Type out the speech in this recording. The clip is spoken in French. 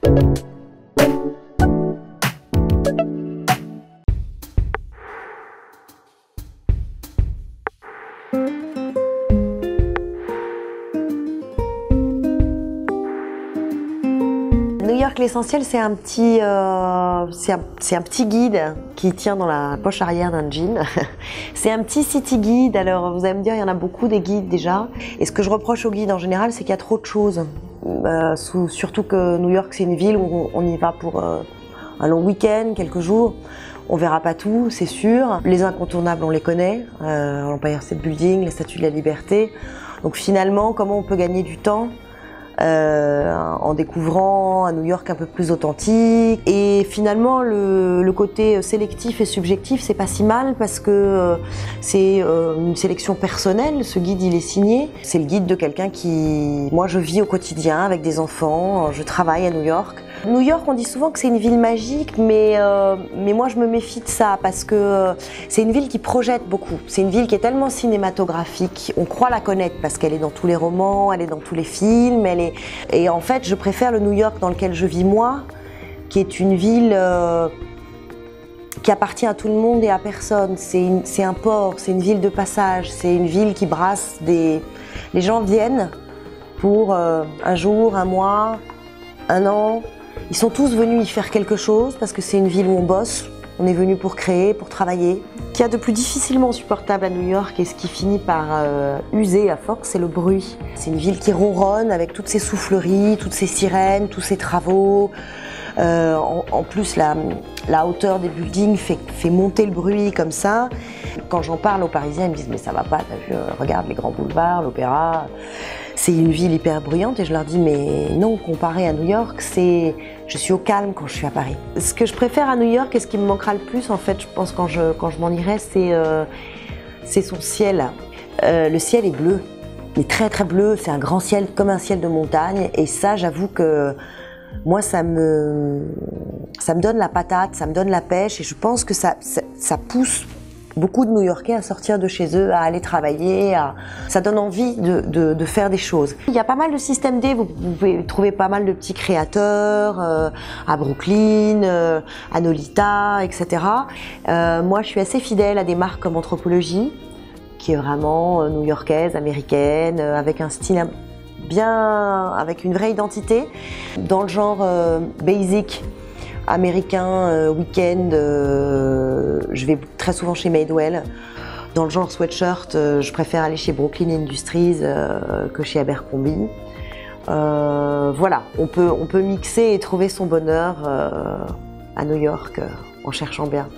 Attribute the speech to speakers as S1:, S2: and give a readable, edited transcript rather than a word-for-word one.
S1: New York, l'essentiel, c'est un petit guide qui tient dans la poche arrière d'un jean. C'est un petit city guide. Alors, vous allez me dire, il y en a beaucoup des guides déjà. Et ce que je reproche aux guides en général, c'est qu'il y a trop de choses. Surtout que New York, c'est une ville où on y va pour un long week-end, quelques jours. On verra pas tout, c'est sûr. Les incontournables, on les connaît. L'Empire State Building, les Statues de la Liberté. Donc finalement, comment on peut gagner du temps en découvrant un New York un peu plus authentique. Et finalement, le côté sélectif et subjectif, c'est pas si mal parce que c'est une sélection personnelle. Ce guide, il est signé. C'est le guide de quelqu'un qui... Moi, je vis au quotidien avec des enfants, je travaille à New York. New York, on dit souvent que c'est une ville magique, mais moi je me méfie de ça parce que c'est une ville qui projette beaucoup. C'est une ville qui est tellement cinématographique, on croit la connaître parce qu'elle est dans tous les romans, elle est dans tous les films, et en fait je préfère le New York dans lequel je vis moi, qui est une ville qui appartient à tout le monde et à personne. C'est un port, c'est une ville de passage, c'est une ville qui brasse des... Les gens viennent pour un jour, un mois, un an. Ils sont tous venus y faire quelque chose parce que c'est une ville où on bosse, on est venu pour créer, pour travailler. Ce qu'il y a de plus difficilement supportable à New York et ce qui finit par user à force, c'est le bruit. C'est une ville qui ronronne avec toutes ses souffleries, toutes ses sirènes, tous ses travaux. En plus, la hauteur des buildings fait monter le bruit comme ça. Quand j'en parle aux Parisiens, ils me disent « mais ça va pas, t'as vu, regarde les grands boulevards, l'opéra ». C'est une ville hyper bruyante et je leur dis mais non, comparé à New York, je suis au calme quand je suis à Paris. Ce que je préfère à New York et ce qui me manquera le plus en fait, je pense quand je m'en irai, c'est son ciel. Le ciel est bleu, il est très très bleu, c'est un grand ciel comme un ciel de montagne et ça j'avoue que moi ça me donne la patate, ça me donne la pêche et je pense que ça pousse beaucoup de New-Yorkais à sortir de chez eux, à aller travailler, ça donne envie de faire des choses. Il y a pas mal de systèmes D, vous pouvez trouver pas mal de petits créateurs à Brooklyn, à Nolita, etc. Moi je suis assez fidèle à des marques comme Anthropologie, qui est vraiment new-yorkaise, américaine, avec un style bien, avec une vraie identité, dans le genre basic, américain, week-end, je vais très souvent chez Madewell. Dans le genre sweatshirt, je préfère aller chez Brooklyn Industries que chez Abercrombie. Voilà, on peut mixer et trouver son bonheur à New York en cherchant bien.